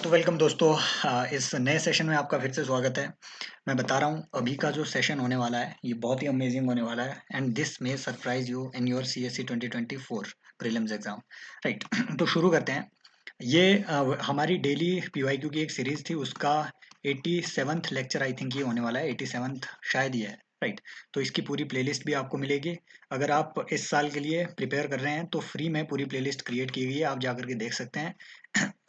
तो वेलकम दोस्तों। इस नए सेशन में आपका फिर से स्वागत है। मैं बता रहा हूँ अभी का जो सेशन होने वाला है ये बहुत ही अमेजिंग होने वाला है and this may surprise you in your CSC 2024 prelims exam. Right. तो शुरू करते हैं। ये हमारी डेली पीवाईक्यू की एक सीरीज थी, उसका 87th लेक्चर आई थिंक ये होने वाला है, 87th शायद ये है। राइट। तो इसकी पूरी प्लेलिस्ट भी आपको मिलेगी। अगर आप इस साल के लिए प्रिपेयर कर रहे हैं तो फ्री में पूरी प्लेलिस्ट क्रिएट की गई है, आप जाकर के देख सकते हैं।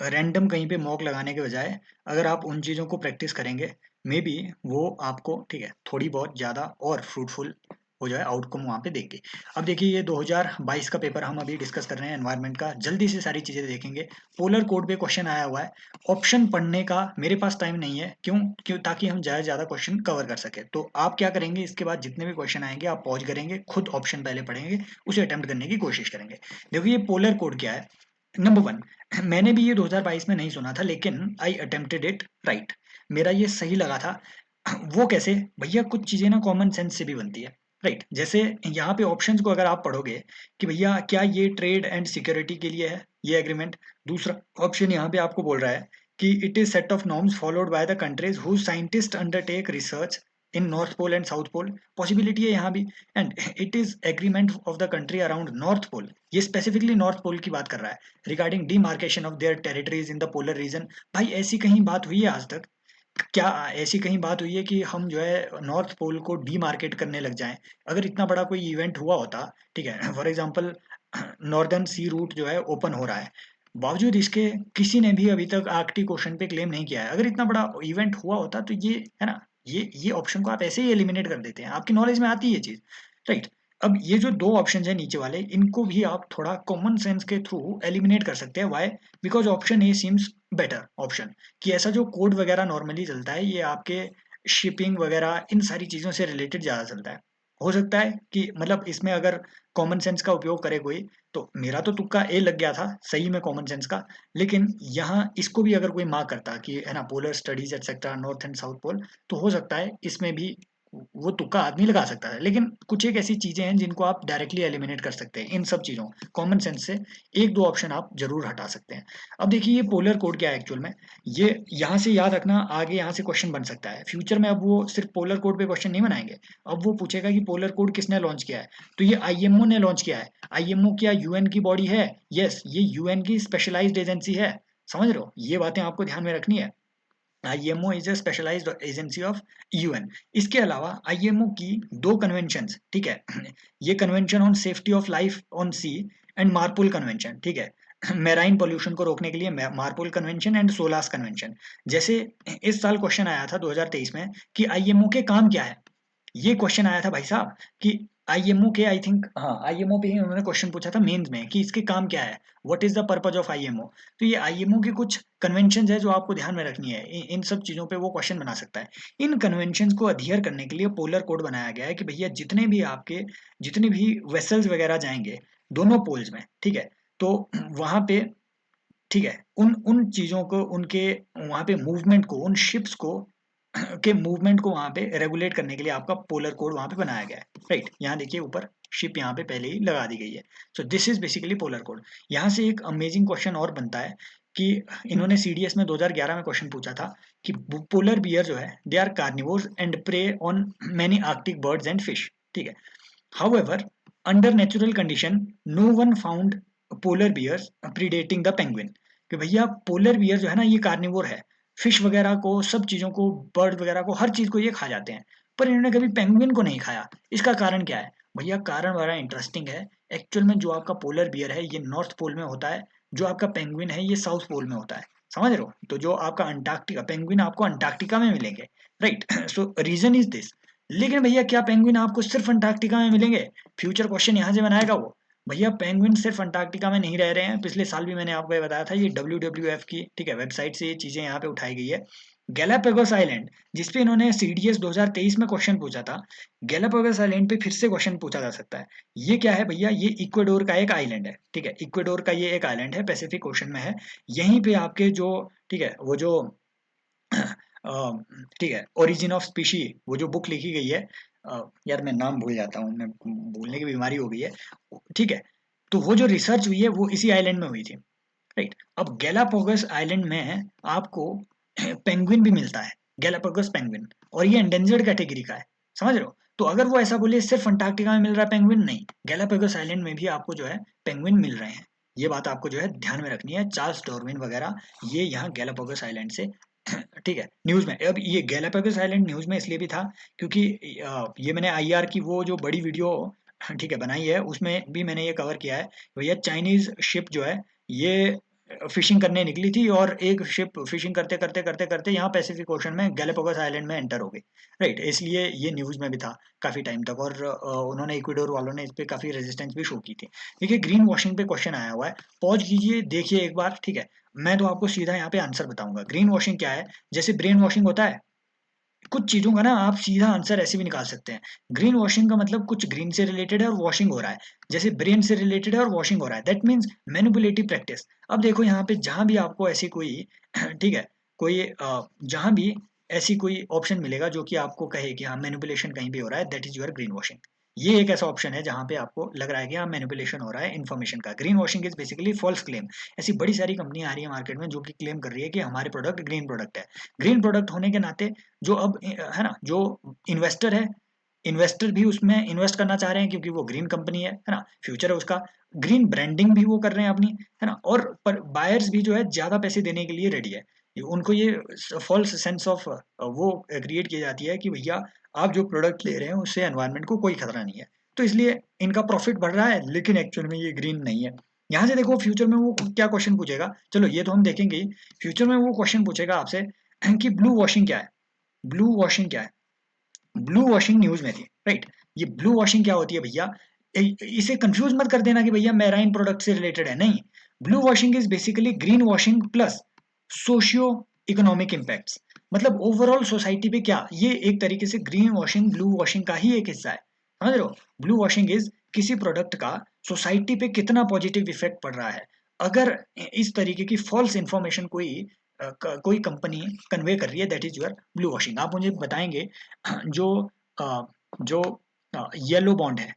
रैंडम कहीं पे मॉक लगाने के बजाय अगर आप उन चीज़ों को प्रैक्टिस करेंगे, मे बी वो आपको ठीक है थोड़ी बहुत ज़्यादा और फ्रूटफुल हो जाए, आउटकम वहाँ पे देख के। अब देखिए ये 2022 का पेपर हम अभी डिस्कस कर रहे हैं एनवायरनमेंट का, जल्दी से सारी चीज़ें देखेंगे। पोलर कोड पे क्वेश्चन आया हुआ है। ऑप्शन पढ़ने का मेरे पास टाइम नहीं है, क्यों क्यों ताकि हम ज़्यादा ज़्यादा क्वेश्चन कवर कर सके। तो आप क्या करेंगे, इसके बाद जितने भी क्वेश्चन आएंगे आप पॉज करेंगे, खुद ऑप्शन पहले पढ़ेंगे, उसे अटेम्प्ट करने की कोशिश करेंगे। देखो ये पोलर कोड क्या है। नंबर वन, मैंने भी ये 2022 में नहीं सुना था, लेकिन आई अटेम्प्टेड इट। राइट। मेरा ये सही लगा था। वो कैसे भैया, कुछ चीजें ना कॉमन सेंस से भी बनती है। राइट। जैसे यहाँ पे ऑप्शंस को अगर आप पढ़ोगे कि भैया क्या ये ट्रेड एंड सिक्योरिटी के लिए है ये एग्रीमेंट। दूसरा ऑप्शन यहाँ पे आपको बोल रहा है कि it is set of norms followed by the countries whose scientist undertake research in north pole and south pole. Possibility है यहाँ भी। And it is agreement of the country around north pole, ये स्पेसिफिकली नॉर्थ पोल की बात कर रहा है, regarding demarcation of their territories in the polar region. भाई ऐसी कहीं बात हुई है आज तक? क्या ऐसी कहीं बात हुई है कि हम जो है नॉर्थ पोल को डीमार्केट करने लग जाएं? अगर इतना बड़ा कोई इवेंट हुआ होता, ठीक है, for example northern sea route जो है ओपन हो रहा है, बावजूद इसके किसी ने भी अभी तक आर्कटिक ओशन पे क्लेम नहीं किया है। अगर इतना बड़ा इवेंट हुआ होता तो ये है ना, ये ऑप्शन को आप ऐसे ही एलिमिनेट कर देते हैं, आपकी नॉलेज में आती है ये चीज। राइट। अब ये जो दो ऑप्शन है नीचे वाले, इनको भी आप थोड़ा कॉमन सेंस के थ्रू एलिमिनेट कर सकते हैं। Why? Because option A seems better option. कि ऐसा जो कोड वगैरह नॉर्मली चलता है ये आपके शिपिंग वगैरह इन सारी चीज़ों से रिलेटेड ज़्यादा चलता है। हो सकता है कि मतलब इसमें अगर कॉमन सेंस का उपयोग करे कोई, तो मेरा तो तुक्का ए लग गया था सही में कॉमन सेंस का। लेकिन यहाँ इसको भी अगर कोई मार्क करता कि है ना polar studies etcetera north and south pole, तो हो सकता है इसमें भी वो तुक्का आदमी लगा सकता है। लेकिन कुछ एक ऐसी चीजें हैं जिनको आप डायरेक्टली एलिमिनेट कर सकते हैं इन सब चीजों, कॉमन सेंस से एक दो ऑप्शन आप जरूर हटा सकते हैं। अब देखिए ये पोलर कोड क्या है एक्चुअल में, ये यहाँ से याद रखना, आगे यहाँ से क्वेश्चन बन सकता है फ्यूचर में। अब वो सिर्फ पोलर कोड पे क्वेश्चन नहीं बनाएंगे, अब वो पूछेगा कि पोलर कोड किसने लॉन्च किया है। तो ये आईएमओ ने लॉन्च किया है। आईएमओ क्या यूएन की बॉडी है? यस, ये यूएन की स्पेशलाइज्ड एजेंसी है। समझ रहे हो, ये बातें आपको ध्यान में रखनी है। IMO is a specialized agency of UN. इसके अलावा आईएमओ की दो कन्वेंशंस, ठीक है, ये convention on safety of life on sea and MARPOL convention, ठीक है, मेराइन पोल्यूशन को रोकने के लिए MARPOL convention and SOLAS convention. जैसे इस साल क्वेश्चन आया था 2023 में कि आईएमओ के काम क्या है, ये क्वेश्चन आया था भाई साहब कि आईएमओ के, आई थिंक हाँ आईएमओ पे ही उन्होंने क्वेश्चन पूछा था मेंस में कि इसके काम क्या है, what is the purpose of IMO. तो ये आईएमओ की कुछ कन्वेंशन है जो आपको ध्यान में रखनी है, इन सब चीजों पे वो क्वेश्चन बना सकता है। इन कन्वेंशन को अध्ययर करने के लिए पोलर कोड बनाया गया है कि भैया जितने भी आपके जितने भी वेसल्स वगैरह जाएंगे दोनों पोल्स में, ठीक है, तो वहां पे ठीक है उन उन चीजों को, उनके वहां पे मूवमेंट को, उन शिप्स को के मूवमेंट को वहां पे रेगुलेट करने के लिए आपका पोलर कोड वहां पे बनाया गया है। राइट। यहाँ देखिए ऊपर शिप यहाँ पे पहले ही लगा दी गई है। So this is basically polar code. यहाँ से एक अमेजिंग क्वेश्चन और बनता है कि इन्होंने सीडीएस में 2011 में क्वेश्चन पूछा था कि पोलर बियर जो है they are carnivores and prey on many Arctic birds and fish, ठीक है। However under natural condition no one found polar bears predating the penguin. कि भैया पोलर बियर जो है ना ये कार्निवोर है, फिश वगैरह को, सब चीजों को, बर्ड वगैरह को, हर चीज को ये खा जाते हैं, पर इन्होंने कभी पेंगुइन को नहीं खाया। इसका कारण क्या है? भैया कारण बड़ा इंटरेस्टिंग है। एक्चुअल में जो आपका पोलर बियर है ये नॉर्थ पोल में होता है, जो आपका पेंगुइन है ये साउथ पोल में होता है। समझ रहे हो? तो जो आपका अंटार्कटिका पेंगुइन आपको अंटार्कटिका में मिलेंगे। Right. So reason is this. लेकिन भैया क्या पेंगुइन आपको सिर्फ अंटार्कटिका में मिलेंगे? फ्यूचर क्वेश्चन यहाँ से बनाएगा वो। भैया पेंगुइन सिर्फ अंटार्कटिका में नहीं रह रहे हैं, पिछले साल भी मैंने आपको ये बताया था, ये WWF की ठीक है वेबसाइट से ये चीजें यहाँ पे उठाई गई है। गैलापागोस आइलैंड, जिसपे इन्होंने सीडीएस 2023 में क्वेश्चन पूछा था, गैलापागोस आइलैंड पे फिर से क्वेश्चन पूछा जा सकता है। ये क्या है भैया? ये इक्वाडोर का एक आइलैंड है, ठीक है, इक्वाडोर का ये एक आइलैंड है, पैसिफिक ओशन में है। यहीं पे आपके जो ठीक है वो जो ठीक है ओरिजिन ऑफ स्पीशी वो जो बुक लिखी गई है, यार मैं नाम भूल जाता हूँ, मैं भूलने की बीमारी हो गई है, ठीक है। तो वो जो रिसर्च हुई है वो इसी आइलैंड में हुई थी। राइट। अब गैलापागोस आइलैंड में आपको पेंगुइन भी मिलता है, गैलापागोस पेंगुइन, और ये एंडेंजर्ड कैटेगरी का है, समझ रहे हो। तो अगर वो ऐसा बोले सिर्फ अंटार्कटिका में मिल रहा है पेंगुइन, नहीं, गैलापागोस आइलैंड में भी आपको जो है पेंगुइन मिल रहे हैं। ये बात आपको जो है ध्यान में रखनी है। चार्ल्स डार्विन वगैरह ये यहाँ गैलापागोस आइलैंड से ठीक है न्यूज में। अब ये गैलापागोस आइलैंड न्यूज में इसलिए भी था क्योंकि ये मैंने आईआर की वो जो बड़ी वीडियो ठीक है बनाई है, उसमें भी मैंने ये कवर किया है। भैया चाइनीज शिप जो है ये फिशिंग करने निकली थी, और एक शिप फिशिंग करते करते करते करते यहाँ पैसिफिक ओशन में गैलापागोस आइलैंड में एंटर हो गई, राइट। इसलिए ये न्यूज में भी था काफी टाइम तक, और उन्होंने इक्वेडोर वालों ने इस पे काफी रेजिस्टेंस भी शो की थी। देखिए ग्रीन वॉशिंग पे क्वेश्चन आया हुआ है, पॉज कीजिए, देखिए एक बार, ठीक है। मैं तो आपको सीधा यहाँ पे आंसर बताऊंगा। ग्रीन वॉशिंग क्या है, जैसे ब्रेन वॉशिंग होता है, कुछ चीजों का ना आप सीधा आंसर ऐसे भी निकाल सकते हैं। ग्रीन वॉशिंग का मतलब कुछ ग्रीन से रिलेटेड है और वॉशिंग हो रहा है, जैसे ब्रेन से रिलेटेड है और वॉशिंग हो रहा है, दैट मीन्स मैनिपुलेटिव प्रैक्टिस। अब देखो यहाँ पे जहां भी आपको ऐसी कोई ठीक है कोई जहां भी ऐसी कोई ऑप्शन मिलेगा जो कि आपको कहे कि हाँ मैनिपुलेशन कहीं भी हो रहा है, that is your green washing. ये एक ऐसा ऑप्शन है जहां पे आपको लग रहा है कि हाँ मैनिपुलेशन हो रहा है इन्फॉर्मेशन का। Green washing is basically false claim. ऐसी बड़ी सारी कंपनियां आ रही है मार्केट में जो कि क्लेम कर रही है कि हमारे प्रोडक्ट ग्रीन प्रोडक्ट है। ग्रीन प्रोडक्ट होने के नाते जो अब है ना, जो इन्वेस्टर है, इन्वेस्टर भी उसमें इन्वेस्ट करना चाह रहे हैं क्योंकि वो ग्रीन कंपनी है ना, फ्यूचर है उसका। ग्रीन ब्रांडिंग भी वो कर रहे हैं अपनी, है ना, और पर बायर्स भी जो है ज्यादा पैसे देने के लिए रेडी है। उनको ये फॉल्स सेंस ऑफ वो क्रिएट की जाती है कि भैया आप जो प्रोडक्ट ले रहे हैं उससे एनवायरनमेंट को कोई खतरा नहीं है, तो इसलिए इनका प्रॉफिट बढ़ रहा है, लेकिन एक्चुअल में ये ग्रीन नहीं है। यहाँ से देखो फ्यूचर में वो क्या क्वेश्चन पूछेगा, चलो ये तो हम देखेंगे ही। फ्यूचर में वो क्वेश्चन पूछेगा आपसे कि ब्लू वॉशिंग क्या है। ब्लू वॉशिंग क्या है, ब्लू वॉशिंग न्यूज में थी, राइट। ये ब्लू वॉशिंग क्या होती है भैया, इसे कंफ्यूज मत कर देना कि भैया मैराइन प्रोडक्ट से रिलेटेड है, नहीं। Blue washing is basically green washing plus socio economic impacts. मतलब ओवरऑल सोसाइटी पे क्या, ये एक तरीके से ग्रीन वॉशिंग ब्लू वॉशिंग का ही एक हिस्सा है, समझ रहे हो। ब्लू वॉशिंग इज किसी प्रोडक्ट का सोसाइटी पे कितना पॉजिटिव इफेक्ट पड़ रहा है। अगर इस तरीके की फॉल्स इंफॉर्मेशन कोई कंपनी कन्वे कर रही है, that is your blue washing. आप मुझे बताएंगे जो अ, जो येलो बॉन्ड है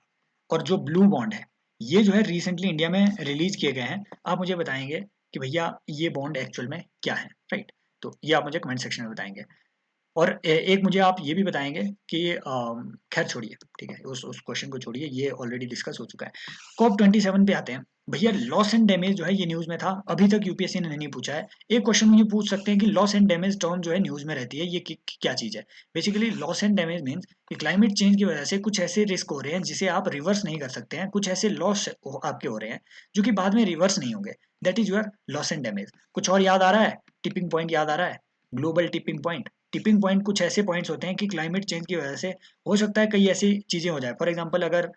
और जो ब्लू बॉन्ड है, ये जो है रिसेंटली इंडिया में रिलीज किए गए हैं। आप मुझे बताएंगे कि भैया ये बॉन्ड एक्चुअल में क्या है, राइट। तो ये आप मुझे कमेंट सेक्शन में बताएंगे। और एक मुझे आप ये भी बताएंगे कि खैर छोड़िए, ठीक है, उस क्वेश्चन को छोड़िए, ये ऑलरेडी डिस्कस हो चुका है। कॉप 27 पे आते हैं भैया। लॉस एंड डैमेज जो है ये न्यूज में था, अभी तक यूपीएससी ने नहीं पूछा है। एक क्वेश्चन मुझे पूछ सकते हैं कि लॉस एंड डैमेज टर्म जो है न्यूज में रहती है, ये क्या चीज है। Basically loss and damage means कि क्लाइमेट चेंज की वजह से कुछ ऐसे रिस्क हो रहे हैं जिसे आप रिवर्स नहीं कर सकते हैं, कुछ ऐसे लॉस आपके हो रहे हैं जो कि बाद में रिवर्स नहीं होंगे, that is your loss and damage. कुछ और याद आ रहा है, टिपिंग पॉइंट याद आ रहा है, global tipping point. Tipping point कुछ ऐसे पॉइंट्स होते हैं कि क्लाइमेट चेंज की वजह से हो सकता है कई ऐसी चीजें हो जाए। फॉर एग्जांपल अगर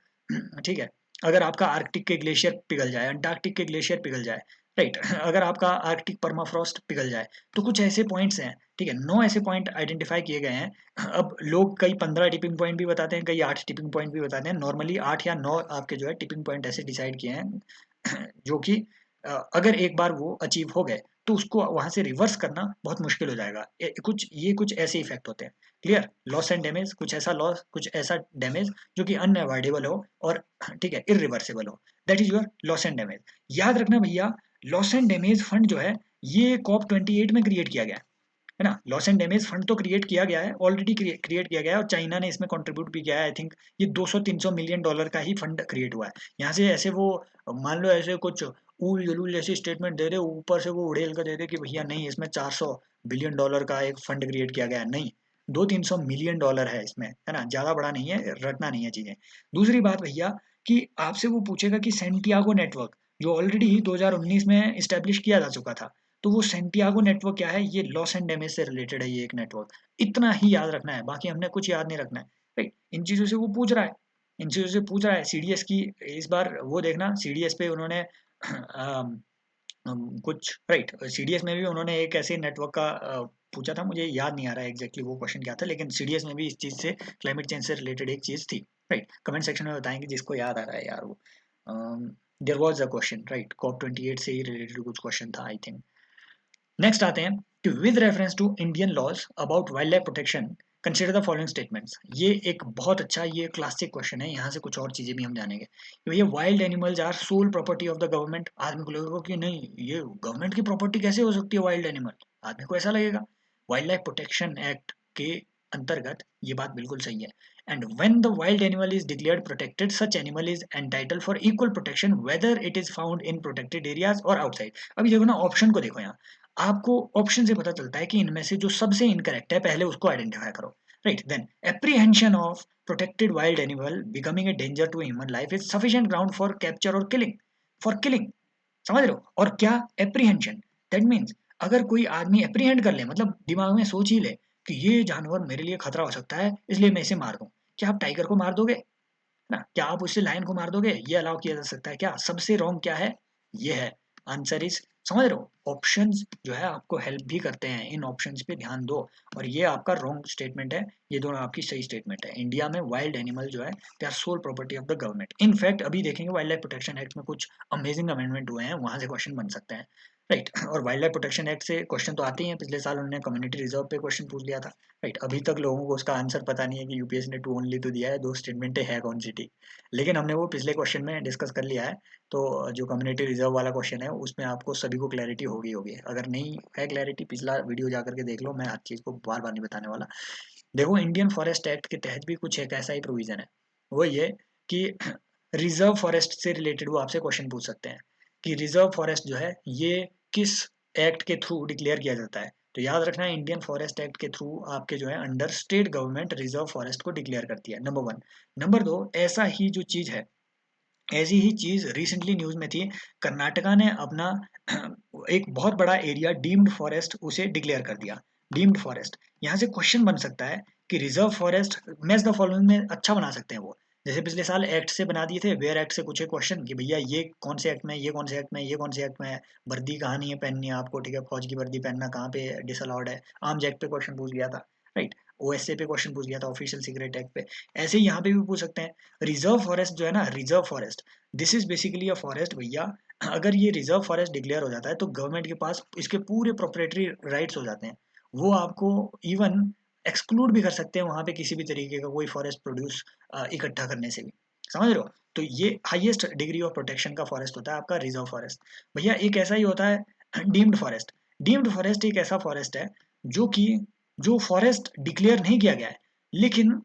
ठीक है, अगर आपका आर्कटिक के ग्लेशियर पिघल जाए, अंटार्कटिक के ग्लेशियर पिघल जाए, राइट अगर आपका आर्कटिक परमाफ्रॉस्ट पिघल जाए, तो कुछ ऐसे पॉइंट्स हैं, ठीक है, 9 ऐसे पॉइंट आइडेंटिफाई किए गए हैं। अब लोग कई 15 टिपिंग पॉइंट भी बताते हैं, कई 8 टिपिंग पॉइंट भी बताते हैं। नॉर्मली 8 या 9 आपके जो है टिपिंग पॉइंट ऐसे डिसाइड किए हैं जो कि अगर एक बार वो अचीव हो गए तो उसको वहां से रिवर्स करना बहुत मुश्किल हो जाएगा। कुछ ऐसे इफेक्ट होते हैं। क्लियर, लॉस एंड डैमेज, कुछ ऐसा लॉस, कुछ ऐसा डैमेज जो कि अनअवॉइडेबल हो और ठीक है इरिवर्सिबल हो, that is your loss and damage. याद रखना भैया, लॉस एंड डैमेज फंड जो है ये कॉप 28 में क्रिएट किया गया है ना। लॉस एंड डैमेज फंड तो क्रिएट किया गया है, ऑलरेडी क्रिएट किया गया है, और चाइना ने इसमें कंट्रीब्यूट भी किया है। आई थिंक ये 200-300 मिलियन डॉलर का ही फंड क्रिएट हुआ है। यहाँ से ऐसे वो मान लो ऐसे कुछ ऊल जलूल जैसी स्टेटमेंट दे दे, ऊपर से वो उड़ेल कर दे दे कि भैया नहीं इसमें 400 बिलियन डॉलर का एक फंड क्रिएट किया गया है, नहीं, 200-300 मिलियन डॉलर है इसमें, है ना, ज्यादा बड़ा नहीं है, रटना नहीं है चीजें। दूसरी बात भैया कि आपसे वो पूछेगा कि सेंटियागो नेटवर्क जो ऑलरेडी 2019 में इस्टेब्लिश किया जा चुका था, तो वो सेंटियागो नेटवर्क क्या है, ये लॉस एंड डैमेज से रिलेटेड है ये एक नेटवर्क। इतना ही याद रखना है, बाकी हमने कुछ याद नहीं रखना है, राइट। इन चीजों से वो पूछ रहा है, इन चीजों से पूछ रहा है सीडीएस की। इस बार वो देखना सीडीएस पे उन्होंने कुछ, राइट, सीडीएस में भी उन्होंने एक ऐसे नेटवर्क का पूछा था, मुझे याद नहीं आ रहा है एग्जैक्टली वो क्वेश्चन क्या था, लेकिन सीडीएस में भी इस चीज से क्लाइमेट चेंज से रिलेटेड एक चीज थी, राइट। कमेंट सेक्शन में बताएंगे जिसको याद आ रहा है यार वो। There was a question, right, COP 28 से ही रिलेटेड कुछ क्वेश्चन था आई थिंक। नेक्स्ट आते हैं कि with reference to Indian laws about wildlife protection consider the following statements. ये एक बहुत अच्छा, ये क्लासिक क्वेश्चन है, यहाँ से कुछ और चीजें भी हम जानेंगे कि भैया wild animals are sole property of the government. आदमी को लगेगा कि नहीं, ये गवर्नमेंट की प्रॉपर्टी कैसे हो सकती है वाइल्ड एनिमल, आदमी को ऐसा लगेगा। वाइल्ड लाइफ प्रोटेक्शन एक्ट के अंतर्गत ये बात बिल्कुल सही है। And when the wild animal is declared protected, such animal is entitled for equal protection whether it is found in protected areas और आउटसाइड। अभी देखो ना, ऑप्शन को देखो, यहाँ आपको ऑप्शन से पता चलता है कि इनमें से जो सबसे इनकरेक्ट है पहले उसको आइडेंटिफाई करो। Right, then apprehension of protected wild animal becoming a danger to human life is sufficient ground for capture or killing. For killing, समझ रहे हो? और क्या apprehension? That means अगर कोई आदमी apprehend कर ले, मतलब दिमाग में सोच ही ले कि ये जानवर मेरे लिए खतरा हो सकता है, इसलिए मैं इसे मार दूं। क्या आप टाइगर को मार दोगे ना? क्या आप उससे लायन को मार दोगे? ये अलाउ किया जा सकता है क्या? सबसे रॉन्ग क्या है? ये है आंसर इज, समझ रहे हो? ऑप्शंस जो है आपको हेल्प भी करते हैं, इन ऑप्शंस पे ध्यान दो। और ये आपका रॉन्ग स्टेटमेंट है, ये दोनों आपकी सही स्टेटमेंट है। इंडिया में वाइल्ड एनिमल जो है they are sole property of the government. In fact अभी देखेंगे वाइल्ड लाइफ प्रोटेक्शन एक्ट में कुछ अमेजिंग अमेंडमेंट हुए हैं, वहां से क्वेश्चन बन सकते हैं। राइट, और वाइल्ड लाइफ प्रोटेक्शन एक्ट से क्वेश्चन तो आते ही हैं। पिछले साल उन्होंने कम्युनिटी रिजर्व पे क्वेश्चन पूछ लिया था। राइट, अभी तक लोगों को उसका आंसर पता नहीं है कि यूपीएससी ने टू ओनली तो दिया है, दो स्टेटमेंट है कौन सी थी, लेकिन हमने वो पिछले क्वेश्चन में डिस्कस कर लिया है। तो जो कम्युनिटी रिजर्व वाला क्वेश्चन है उसमें आपको सभी को क्लैरिटी होगी होगी। अगर नहीं है क्लैरिटी, पिछला वीडियो जा करके देख लो, मैं हर चीज़ को बार बार नहीं बताने वाला। देखो, इंडियन फॉरेस्ट एक्ट के तहत भी कुछ एक ऐसा ही प्रोविजन है, वो ये कि रिजर्व फॉरेस्ट से रिलेटेड वो आपसे क्वेश्चन पूछ सकते हैं कि रिजर्व फॉरेस्ट जो है ये किस एक्ट के थ्रू डिक्लेयर किया जाता है। तो याद रखना, इंडियन फॉरेस्ट एक्ट के थ्रू आपके जो है under state government reserve forest को डिक्लेयर करती है, नंबर वन। नंबर दो, ऐसा ही जो चीज़ है, ऐसी ही चीज रिसेंटली न्यूज में थी, कर्नाटका ने अपना एक बहुत बड़ा एरिया डीम्ड फॉरेस्ट उसे डिक्लेयर कर दिया, डीम्ड फॉरेस्ट। यहाँ से क्वेश्चन बन सकता है कि reserve forest match the following में अच्छा बना सकते हैं वो, जैसे पिछले साल एक्ट से बना दिए थे, वेयर एक्ट से पूछे क्वेश्चन कि भैया ये कौन से एक्ट में, ये कौन से एक्ट में, ये कौन से एक्ट में है, वर्दी कहाँ नहीं है पहननी है आपको, ठीक है, फौज की वर्दी पहनना कहाँ पे डिसअलाउड है। आर्म्स एक्ट पे क्वेश्चन पूछ लिया था। राइट, ओएसए पे क्वेश्चन पूछ लिया था, ऑफिशियल सीक्रेट एक्ट पे। ऐसे ही यहाँ पे भी पूछ सकते हैं। रिजर्व फॉरेस्ट जो है ना, reserve forest, this is basically a forest भैया। अगर ये रिजर्व फॉरेस्ट डिक्लेयर हो जाता है तो गवर्नमेंट के पास इसके पूरे प्रोप्रेटरी राइट्स हो जाते हैं। वो आपको इवन एक्सक्लूड भी कर सकते हैं वहां पे किसी भी तरीके का कोई फॉरेस्ट प्रोड्यूस इकट्ठा करने से भी, समझ रहे हो? तो ये हाईएस्ट डिग्री ऑफ प्रोटेक्शन का फॉरेस्ट होता है आपका रिजर्व फॉरेस्ट। भैया एक ऐसा ही होता है डीम्ड फॉरेस्ट। डीम्ड फॉरेस्ट एक ऐसा फॉरेस्ट है जो कि जो फॉरेस्ट डिक्लेयर नहीं किया गया है, लेकिन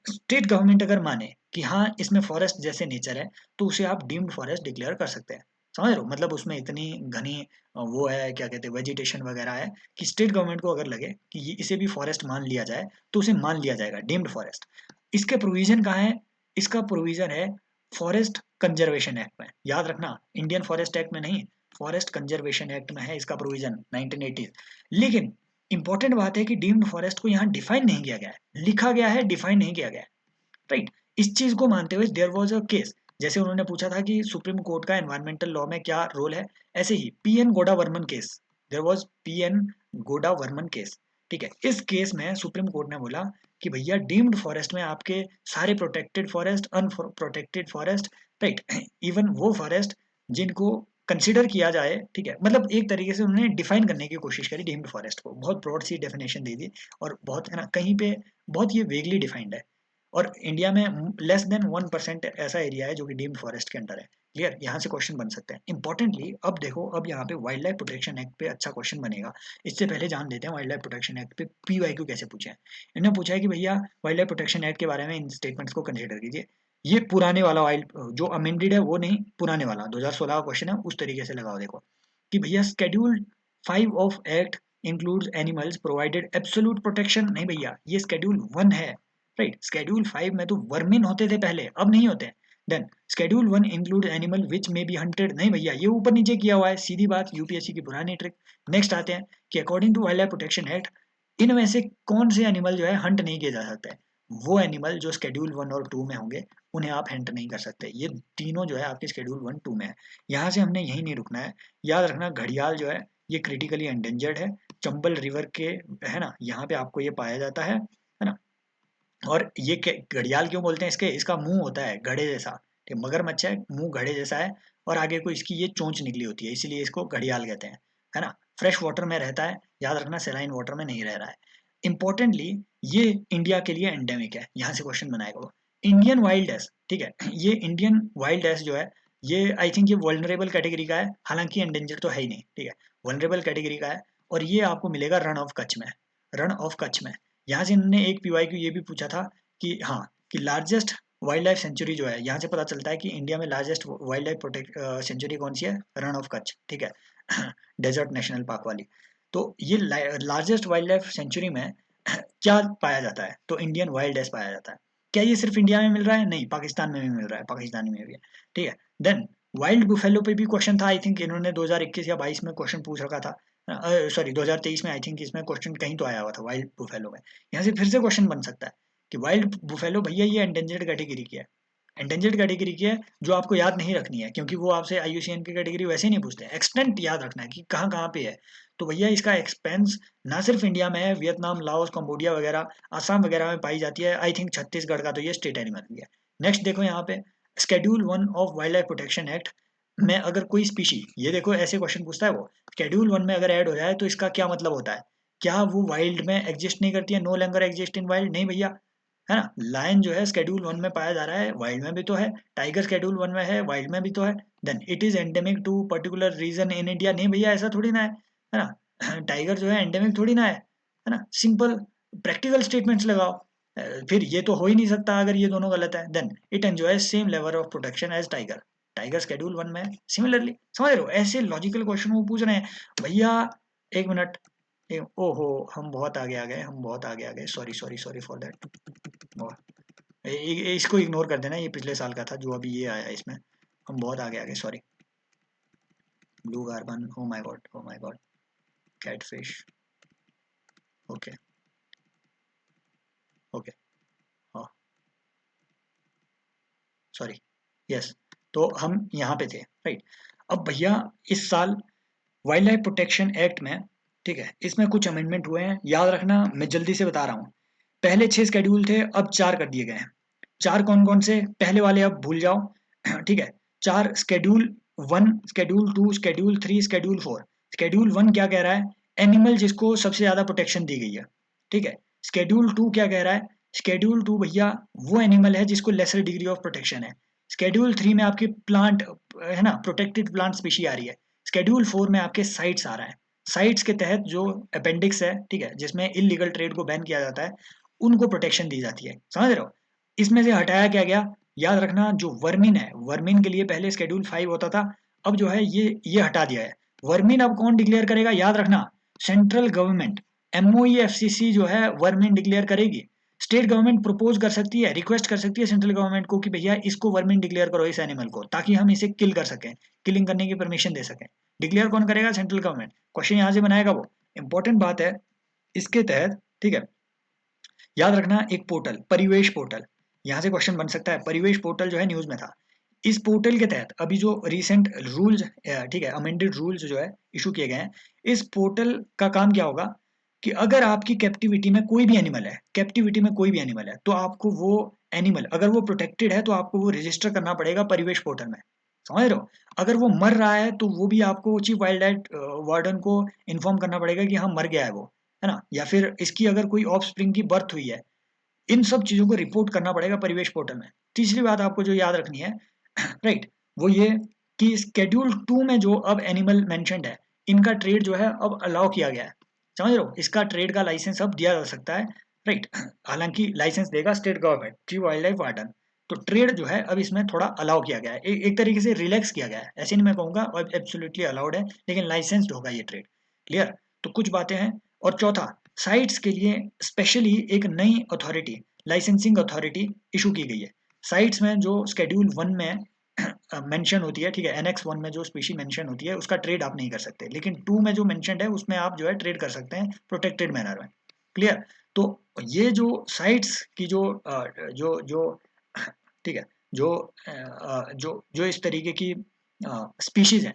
स्टेट गवर्नमेंट अगर माने कि हाँ इसमें फॉरेस्ट जैसे नेचर है, तो उसे आप डीम्ड फॉरेस्ट डिक्लेयर कर सकते हैं। समझ रहे हो? मतलब उसमें इतनी घनी वो है, क्या कहते हैं, वेजिटेशन वगैरह है कि स्टेट गवर्नमेंट को अगर लगे कि ये इसे भी फॉरेस्ट मान लिया जाए तो उसे मान लिया जाएगा डीम्ड फॉरेस्ट। इसके प्रोविजन कहाँ है? इसका प्रोविजन है फॉरेस्ट कंजर्वेशन एक्ट में। याद रखना, इंडियन फॉरेस्ट एक्ट में नहीं, फॉरेस्ट कंजर्वेशन एक्ट में है इसका प्रोविजन 1980। लेकिन इंपॉर्टेंट बात है कि डीम्ड फॉरेस्ट को यहाँ डिफाइन नहीं किया गया है, लिखा गया है, डिफाइन नहीं किया गया है। राइट, इस चीज को मानते हुए देयर वाज अ केस, जैसे उन्होंने पूछा था कि सुप्रीम कोर्ट का एनवायरमेंटल लॉ में क्या रोल है, ऐसे ही PN Godavarman case, there was PN Godavarman case. ठीक है, इस केस में सुप्रीम कोर्ट ने बोला कि भैया डीम्ड फॉरेस्ट में आपके सारे protected forest, unprotected forest, right, even वो फॉरेस्ट जिनको कंसिडर किया जाए, ठीक है, मतलब एक तरीके से उन्होंने डिफाइन करने की कोशिश करी डीम्ड फॉरेस्ट को, बहुत ब्रॉड सी डेफिनेशन दे दी, और बहुत है ना, कहीं पे बहुत ये वेगली डिफाइंड है। और इंडिया में लेस देन 1% ऐसा एरिया है जो कि डीम्ड फॉरेस्ट के अंडर है। क्लियर, यहाँ से क्वेश्चन बन सकते हैं। इंपॉर्टेंटली अब देखो, अब यहाँ पे वाइल्ड लाइफ प्रोटेक्शन एक्ट पे अच्छा क्वेश्चन बनेगा। इससे पहले जान लेते हैं वाइल्ड लाइफ प्रोटेक्शन एक्ट पे पीवाईक्यू कैसे पूछे हैं। इन्होंने पूछा है कि भैया वाइल्ड लाइफ प्रोटेक्शन एक्ट के बारे में इन स्टेटमेंट्स को कंसिडर कीजिए। ये पुराने वाला वाइल्ड जो अमेंडेड है वो नहीं, पुराने वाला 2016 का क्वेश्चन है, उस तरीके से लगाओ। देखो कि भैया schedule 5 of act includes animals provided absolute protection. नहीं भैया, ये स्केड्यूल 1 है। राइट, स्केड्यूल 5 में तो वर्मिन होते थे पहले, अब नहीं होते। Then schedule 1 include animal which may be hunted. नहीं भैया, ये ऊपर नीचे किया हुआ है, सीधी बात, यूपीएससी की पुरानी ट्रिक। नेक्स्ट आते हैं कि according to wildlife protection act, इनमें से कौन से एनिमल जो है हंट नहीं किए जा सकते? वो एनिमल जो स्केड्यूल 1 और 2 में होंगे उन्हें आप हंट नहीं कर सकते। ये तीनों जो है आपके स्केड्यूल 1 2 में है। यहाँ से हमने यही नहीं रुकना है। याद रखना, घड़ियाल जो है ये क्रिटिकली एंडेंजर्ड है, चंबल रिवर के, है ना, यहाँ पे आपको ये पाया जाता है ना। और ये घड़ियाल क्यों बोलते हैं? इसका मुंह होता है घड़े जैसा, ठीक, मगरमच्छ है, मुंह घड़े जैसा है, और आगे को इसकी ये चोंच निकली होती है, इसीलिए इसको घड़ियाल कहते हैं, है ना। फ्रेश वाटर में रहता है, याद रखना, सेलाइन वाटर में नहीं रह रहा है। इंपॉर्टेंटली ये इंडिया के लिए एंडेमिक है, यहाँ से क्वेश्चन बनाएगा वो। इंडियन वाइल्ड एस, ठीक है, ये इंडियन वाइल्ड एस जो है ये आई थिंक ये वल्नरेबल कैटेगरी का है, हालांकि एंडेंजर तो है ही नहीं, ठीक है, वल्नरेबल कैटेगरी का है। और ये आपको मिलेगा रन ऑफ कच्छ में, रन ऑफ कच्छ में। यहाँ से इन्होंने एक पीवाईक्यू ये भी पूछा था कि हाँ, कि लार्जेस्ट वाइल्ड लाइफ सेंचुरी जो है, यहाँ से पता चलता है कि इंडिया में largest wildlife protect sanctuary कौन सी है, रन ऑफ कच्छ, ठीक है, डेजर्ट नेशनल पार्क वाली। तो ये लार्जेस्ट वाइल्ड लाइफ सेंचुरी में क्या पाया जाता है, तो इंडियन वाइल्ड एस पाया जाता है। क्या ये सिर्फ इंडिया में मिल रहा है? नहीं, पाकिस्तान में भी मिल रहा है, पाकिस्तानी में भी है, ठीक है। देन वाइल्ड बुफेलो पे भी क्वेश्चन था, आई थिंक इन्होंने 2021 या 22 में क्वेश्चन पूछ रखा था, सॉरी 2023 में आई थिंक इसमें क्वेश्चन कहीं तो आया हुआ था वाइल्ड बुफेलो में। यहाँ से फिर से क्वेश्चन बन सकता है कि वाइल्ड बुफेलो भैया ये एंडेंजर्ड कैटेगरी की है, एंडेंजर्ड कैटेगरी की है, जो आपको याद नहीं रखनी है, क्योंकि वो आपसे IUCN की कैटेगरी वैसे नहीं पूछते हैं, एक्सटेंट याद रखना है कि कहाँ कहाँ पे है। तो भैया इसका एक्सपेंस ना सिर्फ इंडिया में है, वियतनाम, लाओस, कंबोडिया वगैरह, आसाम वगैरह में पाई जाती है, आई थिंक छत्तीसगढ़ का तो ये स्टेट एनिमल भी है। नेक्स्ट देखो यहाँ पे schedule 1 of wild life protection act में अगर कोई स्पीशी, ये देखो ऐसे क्वेश्चन पूछता है वो, शेड्यूल 1 में अगर ऐड हो जाए तो इसका क्या मतलब होता है, क्या वो वाइल्ड में एग्जिस्ट नहीं करती है, no longer exist in wild? नहीं भैया, है ना। लायन जो है शेड्यूल 1 में पाया जा रहा है, वाइल्ड में भी तो है। टाइगर शेड्यूल 1 में है, वाइल्ड में भी तो है। Then it is endemic to particular region in India? नहीं भैया, ऐसा थोड़ी ना है ना। टाइगर जो है एंडेमिक थोड़ी ना है ना। सिंपल प्रैक्टिकल स्टेटमेंट्स लगाओ। फिर ये तो हो ही नहीं सकता अगर ये दोनों गलत है। Then it enjoy same level of protection as tiger, tiger schedule 1 में सिमिलरली। समझ रहे हो, ऐसे लॉजिकल क्वेश्चन वो पूछ रहे हैं भैया। एक मिनट, ओहो, हम बहुत आगे आ गए, हम बहुत आगे आ गए, sorry sorry sorry for that. इसको इग्नोर कर देना, ये पिछले साल का था जो अभी ये आया है इसमें, हम बहुत आगे आ गए, sorry. Blue carbon, oh my God, oh my God, catfish, okay okay, हाँ सॉरी, यस। तो हम यहाँ पे थे, राइट। अब भैया इस साल वाइल्ड लाइफ प्रोटेक्शन एक्ट में, ठीक है, इसमें कुछ अमेंडमेंट हुए हैं, याद रखना, मैं जल्दी से बता रहा हूँ। पहले 6 शेड्यूल थे, अब 4 कर दिए गए हैं। 4 कौन कौन से, पहले वाले अब भूल जाओ, ठीक है। 4 schedule 1, schedule 2, schedule 3, schedule 4। Schedule 1 क्या कह रहा है, एनिमल जिसको सबसे ज्यादा प्रोटेक्शन दी गई है, ठीक है। शेड्यूल 2 क्या कह रहा है, शेड्यूल 2 भैया वो एनिमल है जिसको लेसर डिग्री ऑफ प्रोटेक्शन है। शेड्यूल 3 में आपके प्लांट, है ना, प्रोटेक्टेड प्लांट स्पीशी आ रही है। शेड्यूल 4 में आपके साइट्स आ रहा है। साइट्स के तहत जो अपेंडिक्स है, ठीक है, जिसमें इलीगल ट्रेड को बैन किया जाता है, उनको प्रोटेक्शन दी जाती है। समझ रहे हो, इसमें से हटाया क्या गया, याद रखना, जो वर्मिन है, वर्मिन के लिए पहले शेड्यूल 5 होता था, अब जो है ये हटा दिया है। वर्मिन अब कौन डिक्लेयर करेगा, याद रखना, सेंट्रल गवर्नमेंट। MOEFCC जो है वर्मिन डिक्लेयर करेगी। स्टेट गवर्नमेंट प्रपोज कर सकती है, रिक्वेस्ट कर सकती है सेंट्रल गवर्नमेंट को कि भैया इसको वर्मिन डिक्लेयर करो, इस एनिमल को, ताकि हम इसे किल कर सकें, किलिंग करने की परमिशन दे सकें। डिक्लेयर कौन करेगा, सेंट्रल गवर्नमेंट। क्वेश्चन यहाँ से बनाएगा वो, इंपॉर्टेंट बात है इसके तहत, ठीक है। याद रखना, एक पोर्टल, परिवेश पोर्टल, यहाँ से क्वेश्चन बन सकता है। परिवेश पोर्टल जो है न्यूज में था। इस पोर्टल के तहत अभी जो रिसेंट रूल्स, ठीक है, अमेंडेड रूल्स जो है इशू किए गए हैं, इस पोर्टल का काम क्या होगा कि अगर आपकी कैप्टिविटी में कोई भी एनिमल है, कैप्टिविटी में कोई भी एनिमल है, तो आपको वो एनिमल, अगर वो प्रोटेक्टेड है, तो आपको वो रजिस्टर करना पड़ेगा परिवेश पोर्टल में। समझ रहे हो, अगर वो मर रहा है तो वो भी आपको चीफ वाइल्ड लाइफ वार्डन को इन्फॉर्म करना पड़ेगा कि हाँ मर गया है वो, है ना। या फिर इसकी अगर कोई ऑफ स्प्रिंग की बर्थ हुई है, इन सब चीजों को रिपोर्ट करना पड़ेगा परिवेश पोर्टल में। तीसरी बात आपको जो याद रखनी है, राइट, वो ये कि शेड्यूल 2 में जो अब एनिमल मेंशन्ड है, इनका ट्रेड जो है अब अलाउ किया गया है। समझ रहे हो, इसका ट्रेड का लाइसेंस अब दिया जा सकता है, राइट। हालांकि लाइसेंस देगा state government, chief wild life warden. तो ट्रेड जो है अब इसमें थोड़ा अलाउ किया गया है, एक तरीके से रिलैक्स किया गया है, ऐसे नहीं मैं कहूंगा अब एब्सोल्युटली अलाउड है, लेकिन लाइसेंस्ड होगा ये ट्रेड। क्लियर, तो कुछ बातें हैं। और चौथा, साइट्स के लिए स्पेशली एक नई अथॉरिटी, लाइसेंसिंग अथॉरिटी इशू की गई है। साइट्स में जो शेड्यूल 1 में मेंशन होती है, ठीक है, एनेक्स 1 में जो स्पीशी मेंशन होती है, उसका ट्रेड आप नहीं कर सकते, लेकिन 2 में जो मेंशनड है उसमें आप जो है ट्रेड कर सकते हैं प्रोटेक्टेड मैनर में। क्लियर, तो ये जो साइट्स की जो जो जो ठीक है, जो जो इस तरीके की स्पीशीज हैं,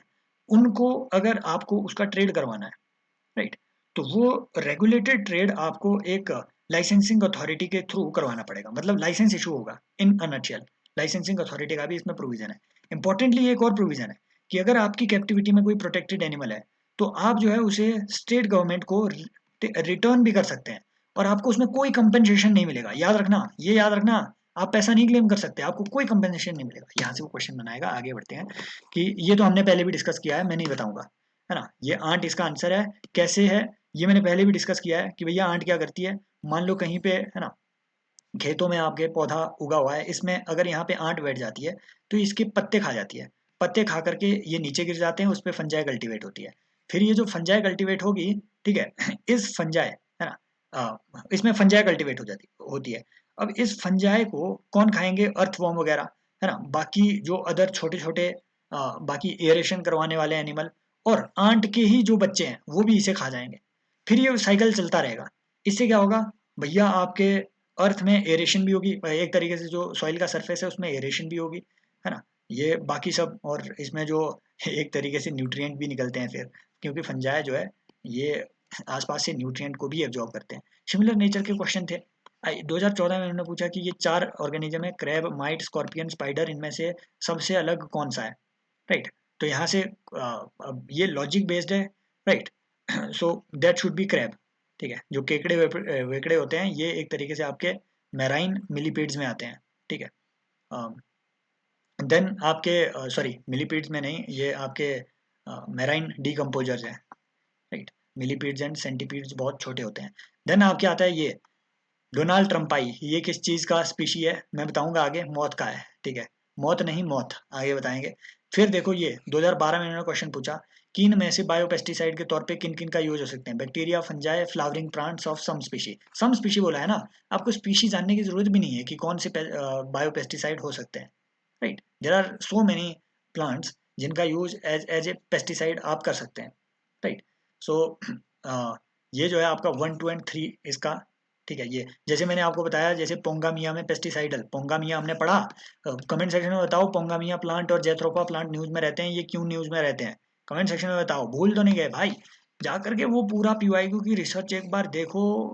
उनको अगर आपको उसका ट्रेड करवाना है, राइट, तो वो रेगुलेटेड ट्रेड आपको एक लाइसेंसिंग अथॉरिटी के थ्रू करवाना पड़ेगा, मतलब लाइसेंस इशू होगा इन अ नटशेल। लाइसेंसिंग अथॉरिटी का भी इसमें प्रोविजन है। इंपॉर्टेंटली एक और प्रोविजन है कि अगर आपकी कैप्टिविटी में कोई प्रोटेक्टेड एनिमल है, तो आप जो है उसे स्टेट गवर्नमेंट को रिटर्न भी कर सकते हैं। और आपको उसमें कोई कंपेंसेशन नहीं मिलेगा। याद रखना, ये याद रखना, आप पैसा नहीं क्लेम कर सकते, आपको कोई कंपेंसेशन नहीं मिलेगा। यहाँ से वो क्वेश्चन बनाएगा। आगे बढ़ते हैं कि ये तो हमने पहले भी डिस्कस किया है, मैं नहीं बताऊंगा, है ना। ये आंट इसका आंसर है। कैसे है ये मैंने पहले भी डिस्कस किया है कि भैया आंट क्या करती है। मान लो कहीं पे, है ना, खेतों में आपके पौधा उगा हुआ है, इसमें अगर यहाँ पे आंट बैठ जाती है तो इसके पत्ते खा जाती है। पत्ते खा करके ये नीचे गिर जाते हैं, उस पर फंजाई कल्टीवेट होती है। फिर ये जो फंजाई कल्टीवेट होगी, ठीक है, इस फंजाई, है ना, इसमें फंजाई कल्टीवेट हो जाती होती है। अब इस फंजाई को कौन खाएंगे? अर्थवॉर्म वगैरह, है ना, बाकी जो अदर छोटे छोटे बाकी एयरेशन करवाने वाले एनिमल, और आंट के ही जो बच्चे हैं वो भी इसे खा जाएंगे। फिर ये साइकिल चलता रहेगा। इससे क्या होगा भैया, आपके अर्थ में एरेशन भी होगी, एक तरीके से जो सॉइल का सरफेस है उसमें एरेशन भी होगी, है ना। ये बाकी सब, और इसमें जो एक तरीके से न्यूट्रिएंट भी निकलते हैं फिर, क्योंकि फंजाई जो है ये आसपास से न्यूट्रिएंट को भी एब्जॉर्ब करते हैं। सिमिलर नेचर के क्वेश्चन थे। 2014 में उन्होंने पूछा कि ये 4 ऑर्गेनिज्म है, क्रैब, माइट, स्कॉर्पियन, स्पाइडर, इनमें से सबसे अलग कौन सा है, राइट। तो यहाँ से अब ये लॉजिक बेस्ड है, right. So that should be crab, ठीक है। जो केकड़े वेकड़े होते हैं ये एक तरीके से आपके मैराइन मिलीपीड्स में आते हैं, ठीक है। देन आपके सॉरी, मिलीपीड्स में नहीं, ये आपके मैराइन डीकम्पोजर्स हैं, राइट। मिलीपीड्स एंड सेंटीपीड्स बहुत छोटे होते हैं। देन आपके आता है ये डोनाल्ड ट्रम्पाई। ये किस चीज का स्पीशी है मैं बताऊंगा आगे, मौत का है, ठीक है। मौत नहीं, मौत आगे बताएंगे। फिर देखो ये 2012 में इन्होंने क्वेश्चन पूछा कि इनमें से बायोपेस्टिसाइड के तौर पे किन किन का यूज हो सकते हैं? Bacteria, fungi, flowering plants of some species. Some species बोला है ना, आपको स्पीशी जानने की जरूरत भी नहीं है कि कौन से बायोपेस्टिसाइड हो सकते हैं, right. There are so many plants जिनका यूज एज ए पेस्टिसाइड आप कर सकते हैं, राइट। सो ये जो है आपका 1 2 एंड 3 इसका, ठीक है। ये जैसे मैंने आपको बताया, जैसे पोंगामिया में पेस्टिसाइडल, पोंगामिया हमने पढ़ा। कमेंट सेक्शन में बताओ पोंगामिया प्लांट और जेथरोपा प्लांट न्यूज में रहते हैं, ये क्यों न्यूज में रहते हैं? कमेंट सेक्शन में बताओ, भूल तो नहीं गए भाई? जा करके वो पूरा पीवाईक्यू की रिसर्च एक बार देखो,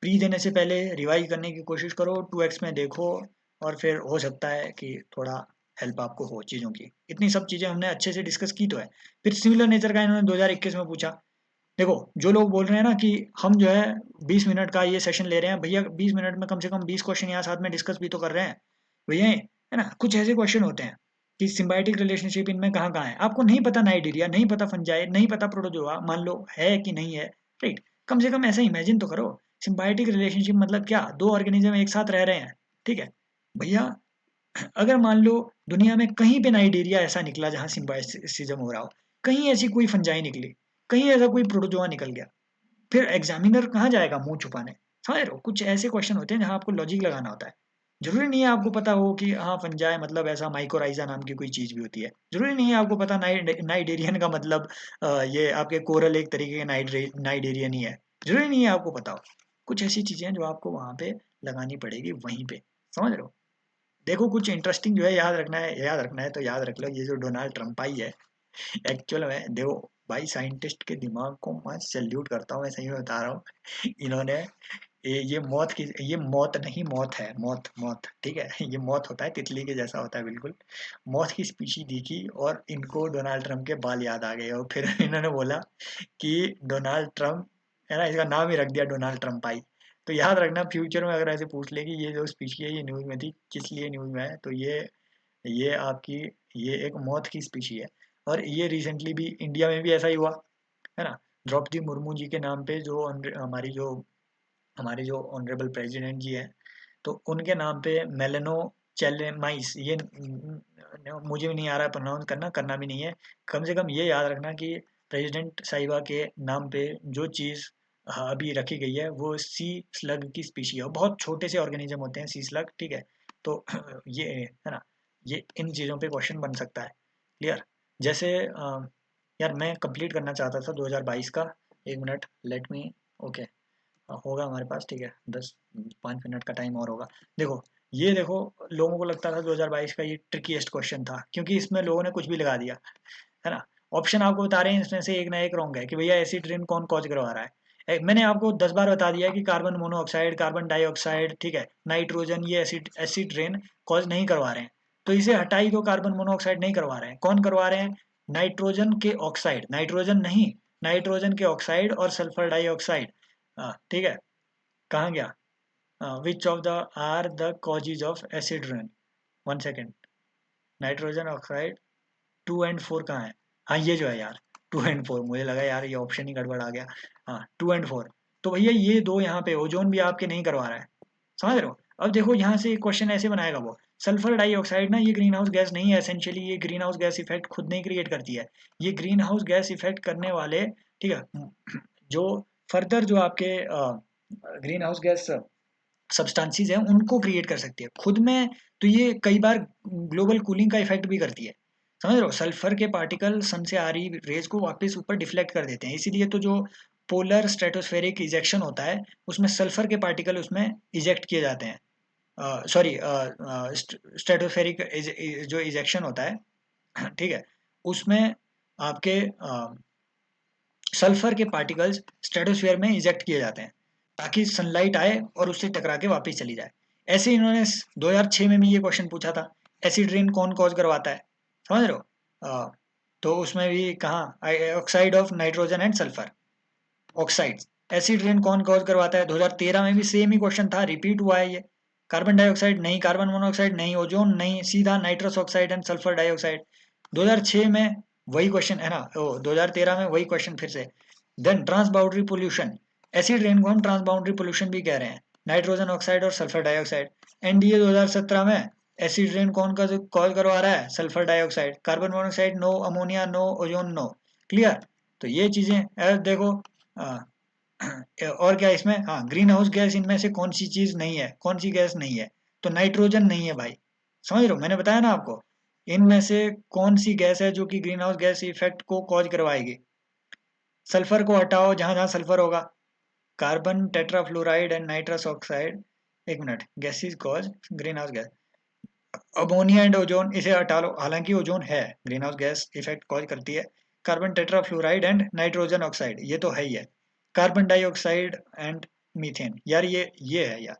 प्री देने से पहले रिवाइज करने की कोशिश करो, 2x में देखो, और फिर हो सकता है कि थोड़ा हेल्प आपको हो चीज़ों की। इतनी सब चीज़ें हमने अच्छे से डिस्कस की तो है। फिर सिमिलर नेचर का इन्होंने 2021 में पूछा। देखो, जो लोग बोल रहे हैं ना कि हम जो है 20 मिनट का ये सेशन ले रहे हैं, भैया 20 मिनट में कम से कम 20 क्वेश्चन यहाँ साथ में डिस्कस भी तो कर रहे हैं भैया, है ना। कुछ ऐसे क्वेश्चन होते हैं कि सिम्बायोटिक रिलेशनशिप इनमें कहाँ कहाँ है, आपको नहीं पता, नाइजीरिया नहीं पता, फंजाई नहीं पता, प्रोटोजोआ मान लो है कि नहीं है, राइट। कम से कम ऐसा इमेजिन तो करो, सिम्बायोटिक रिलेशनशिप मतलब क्या? दो ऑर्गेनिज्म एक साथ रह रहे हैं, ठीक है भैया। अगर मान लो दुनिया में कहीं पे नाइजीरिया ऐसा निकला जहाँ सिम्बायोसिज्म हो रहा हो, कहीं ऐसी कोई फंजाई निकली, कहीं ऐसा कोई प्रोटोजोआ निकल गया, फिर एग्जामिनर कहाँ जाएगा मुंह छुपाने? समझ रहे हो? कुछ ऐसे क्वेश्चन होते हैं जहाँ आपको लॉजिक लगाना होता है। जरूरी नहीं है आपको पता हो कि हाँ फंजाई मतलब ऐसा माइकोराइजा नाम की कोई चीज भी होती है। जरूरी नहीं है आपको पता नाइडेरियन का मतलब ये आपके कोरल एक तरीके के नाइडेरियन ही है। जरूरी नहीं है आपको पता हो। कुछ ऐसी चीजें हैं जो आपको वहां पे लगानी पड़ेगी वहीं पे। समझ रहे हो? देखो कुछ इंटरेस्टिंग जो है, याद रखना है, याद रखना है तो याद रख लो। ये जो डोनाल्ड ट्रम्प आई है, एक्चुअल में देखो भाई, साइंटिस्ट के दिमाग को मैं सैल्यूट करता हूँ, मैं सही में बता रहा हूँ। इन्होंने ये मौत की, ये मौत नहीं, मौत है, मौत मौत, ठीक है। ये मौत होता है, तितली के जैसा होता है बिल्कुल। मौत की स्पीशी देखी और इनको डोनाल्ड ट्रम्प के बाल याद आ गए, और फिर इन्होंने बोला कि डोनाल्ड ट्रम्प, है ना, इसका नाम ही रख दिया डोनाल्ड ट्रम्प आई। तो याद रखना, फ्यूचर में अगर ऐसे पूछ ले कि ये जो स्पीशी है ये न्यूज़ में थी, किस लिए न्यूज़ में है, तो ये आपकी, ये एक मौत की स्पीशी है। और ये रिसेंटली भी इंडिया में भी ऐसा ही हुआ, है ना। द्रौपदी मुर्मू जी के नाम पे जो हमारी जो ऑनरेबल प्रेसिडेंट जी हैं, तो उनके नाम पे मेलेनो चैलेमाइस, ये मुझे भी नहीं आ रहा है प्रोनाउंस करना, करना भी नहीं है। कम से कम ये याद रखना कि प्रेसिडेंट साहिबा के नाम पे जो चीज़ अभी रखी गई है वो सी स्लग की स्पीशी है, और बहुत छोटे से ऑर्गेनिज्म होते हैं सी स्लग, ठीक है। तो ये है ना, ये इन चीज़ों पे क्वेश्चन बन सकता है। क्लियर? जैसे यार मैं कंप्लीट करना चाहता था 2022 का। एक मिनट, लेट मी, ओके, होगा हमारे पास, ठीक है, 5 मिनट का टाइम और होगा। देखो, ये देखो, लोगों को लगता था 2022 का ये ट्रिकीएस्ट क्वेश्चन था क्योंकि इसमें लोगों ने कुछ भी लगा दिया, है ना। ऑप्शन आपको बता रहे हैं, इसमें से एक ना एक रॉन्ग है कि भैया एसिड रेन कौन कॉज करवा रहा है। मैंने आपको 10 बार बता दिया है कि कार्बन मोनोऑक्साइड, कार्बन डाइऑक्साइड, ठीक है, नाइट्रोजन, ये एसिड एसिड रेन कॉज नहीं करवा रहे हैं। तो इसे हटा ही दो, कार्बन मोनोऑक्साइड नहीं करवा रहे हैं, कौन करवा रहे हैं? नाइट्रोजन के ऑक्साइड, नाइट्रोजन नहीं, नाइट्रोजन के ऑक्साइड और सल्फर डाइऑक्साइड, हाँ ठीक है। कहाँ गया? Which of the are the causes of acid rain? 1 second. Nitrogen oxide 2 और 4 कहाँ है? हाँ ये जो है यार, 2 और 4, मुझे लगा यार ये ऑप्शन ही गड़बड़ आ गया। हाँ 2 और 4, तो भैया ये दो यहाँ पे ओजोन भी आपके नहीं करवा रहा है, समझ रहे हो? अब देखो यहाँ से क्वेश्चन ऐसे बनाएगा वो, सल्फर डाइऑक्साइड ना ये ग्रीन हाउस गैस नहीं है, एसेंशियली ये ग्रीन हाउस गैस इफेक्ट खुद नहीं क्रिएट करती है, ये ग्रीन हाउस गैस इफेक्ट करने वाले, ठीक है, जो फर्दर जो आपके ग्रीन हाउस गैस सब्सटेंसेस हैं उनको क्रिएट कर सकती है खुद में। तो ये कई बार ग्लोबल कूलिंग का इफेक्ट भी करती है, समझ रहे हो? सल्फर के पार्टिकल सन से आ रही रेज को वापस ऊपर डिफ्लेक्ट कर देते हैं, इसीलिए तो जो पोलर स्ट्रेटोस्फेरिक इजेक्शन होता है उसमें सल्फर के पार्टिकल उसमें इजेक्ट किए जाते हैं, सॉरी स्ट्रेटोस्फेरिक जो इजेक्शन होता है ठीक है, उसमें आपके सल्फर के पार्टिकल्स स्ट्रेटोस्फेयर में इजेक्ट किए जाते हैं ताकि सनलाइट आए और उससे टकरा के वापस चली जाए। ऐसे इन्होंने 2006 में भी ये क्वेश्चन पूछा था, एसिड रेन कौन कॉज करवाता है, समझ रहे हो? तो उसमें भी कहाँ oxide of nitrogen and sulphur oxides, acid rain कौन कॉज करवाता है? 2013 में भी सेम ही क्वेश्चन था, रिपीट हुआ है ये। कार्बन डाइऑक्साइड नहीं, कार्बन मोनोऑक्साइड नहीं, ओजोन नहीं, सीधा nitrous oxide and sulphur dioxide. 2006 में वही क्वेश्चन है ना, 2013 में वही क्वेश्चन फिर से। Then trans boundary pollution, acid rain को हम ट्रांस बाउंड्री पोल्यूशन भी कह रहे हैं, नाइट्रोजन ऑक्साइड और सल्फर डाइऑक्साइड। एनडीए 2017 में एसिड रेन कौन का कॉल करवा रहा है? Sulphur dioxide. Carbon monoxide no, ammonia no, ozone no. Clear? तो ये चीजें देखो, और क्या इसमें, हाँ ग्रीन हाउस गैस इनमें से कौन सी चीज नहीं है, कौन सी गैस नहीं है? तो नाइट्रोजन नहीं है भाई, समझ रहे हो? मैंने बताया ना आपको, इनमें से कौन सी गैस है जो कि ग्रीन हाउस गैस इफेक्ट को कॉज करवाएगी? सल्फर को हटाओ जहां जहां सल्फर होगा, carbon tetrafluoride and nitrous oxide, एक minute, gases cause greenhouse gas, ammonia and ozone इसे हटा लो, हालांकि ओजोन है greenhouse gas effect cause करती है, carbon tetrafluoride and nitrogen oxide ये तो है ही है, कार्बन डाइऑक्साइड एंड मीथेन, यार ये है यार,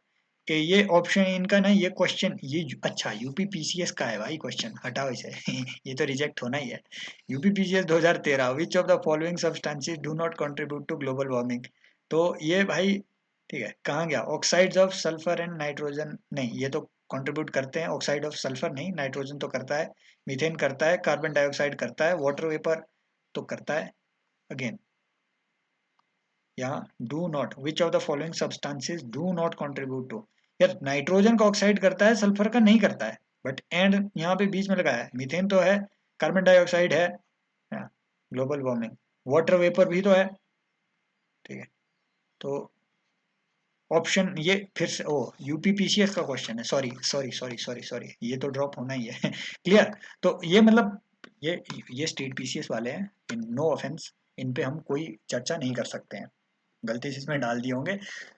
कि ये ऑप्शन इनका ना, ये क्वेश्चन ये अच्छा यूपीपीसीएस का है भाई क्वेश्चन, हटाओ इसे ये तो रिजेक्ट होना ही है। UPPCS 2013, which of the following substances do not contribute to global warming? तो ये भाई ठीक है, कहाँ गया? Oxides of sulphur and nitrogen नहीं, ये तो कंट्रीब्यूट करते हैं, ऑक्साइड ऑफ सल्फर नहीं, नाइट्रोजन तो करता है, मीथेन करता है, कार्बन डाइऑक्साइड करता है, वाटर वेपर तो करता है। अगेन यहाँ do not, which of the following substances do not contribute to, यार नाइट्रोजन का ऑक्साइड करता है, सल्फर का नहीं करता है, बट एंड यहाँ पे बीच में लगा है, मीथेन तो है, कार्बन डाइऑक्साइड है, ग्लोबल वार्मिंग, वाटर वेपर भी तो है, ठीक है। तो ऑप्शन ये फिर से, ओ यूपीपीसीएस का क्वेश्चन है, sorry sorry sorry sorry sorry, ये तो ड्रॉप होना ही है क्लियर? तो ये मतलब ये स्टेट पीसीएस वाले हैं, इन नो ऑफेंस, इन पे हम कोई चर्चा नहीं कर सकते हैं, गलती से इसमें डाल दिए होंगे।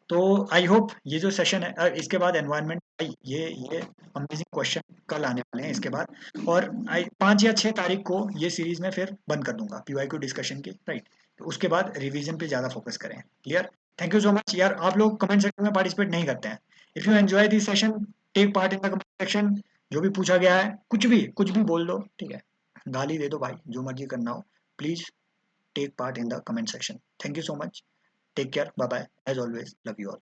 तो आई होप ये जो सेशन है, इसके बाद एनवायरनमेंट, ये अमेजिंग क्वेश्चन कल आने वाले हैं इसके बाद, और 5 या 6 तारीख को ये सीरीज में फिर बंद कर दूंगा पीवाईक्यू डिस्कशन की, राइट? तो उसके बाद रिवीजन पे ज्यादा फोकस करें, clear? Thank you so much यार, आप लोग कमेंट सेक्शन में पार्टिसिपेट नहीं करते हैं, if you enjoy this session take part in the comment section, जो भी पूछा गया है कुछ भी बोल दो, ठीक है, गाली दे दो भाई, जो मर्जी करना हो, please take part in the comment section. Thank you so much, take care, bye bye, as always love you all.